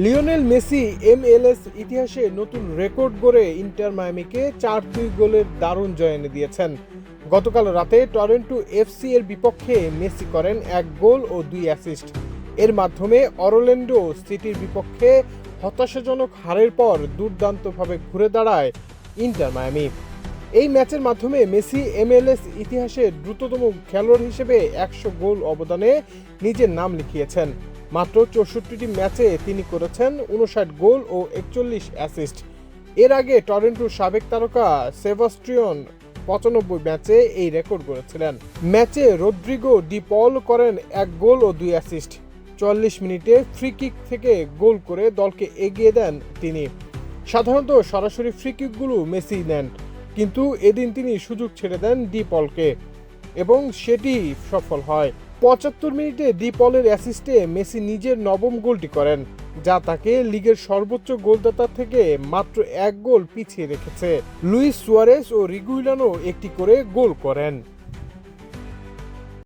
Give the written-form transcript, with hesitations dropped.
Lionel Messi MLS ইতিহাসে নতুন record গড়ে ইন্টার মায়ামিকে 4-2 গোলের দারুণ জয় এনে দিয়েছেন। গতকাল রাতে টরন্টো এফসি এর বিপক্ষে মেসি করেন 1 গোল ও 2 অ্যাসিস্ট। এর মাধ্যমে অরল্যান্ডো সিটির বিপক্ষে হতাশাজনক হারের পর দুর্দান্তভাবে ঘুরে দাঁড়ায় ইন্টার মায়ামি। এই ম্যাচের মাধ্যমে মেসি এমএলএস ইতিহাসে দ্রুততম খেলোয়াড় হিসেবে 100 গোল অবদানে নিজের নাম লিখিয়েছেন। মাত্র 64টি ম্যাচে তিনি করেছেন 59 গোল ও 41 অ্যাসিস্ট। এর আগে টরন্টোর সাবেক তারকা সেবাস্টিয়ান 95 ম্যাচে এই রেকর্ড গড়েছিলেন। ম্যাচে রদ্রিগো ডি পল করেন 1 গোল ও 2 অ্যাসিস্ট। 44 মিনিটে ফ্রি কিক থেকে গোল করে দলকে এগিয়ে দেন তিনি। সাধারণত সরাসরি ফ্রি কিকগুলো মেসি নেন, কিন্তু এদিন তিনি সুযোগ ছেড়ে দেন ডি পলকে এবং সেটি সফল হয়। 75 মিনিটে ডি পলের অ্যাসিস্টে মেসি নিজের নবম গোলটি করেন, যা তাকে লিগের সর্বোচ্চ গোলদাতার থেকে মাত্র 1 গোল পিছিয়ে রেখেছে। লুইস সুয়ারেস ও রিগুইলানো একটি করে গোল করেন।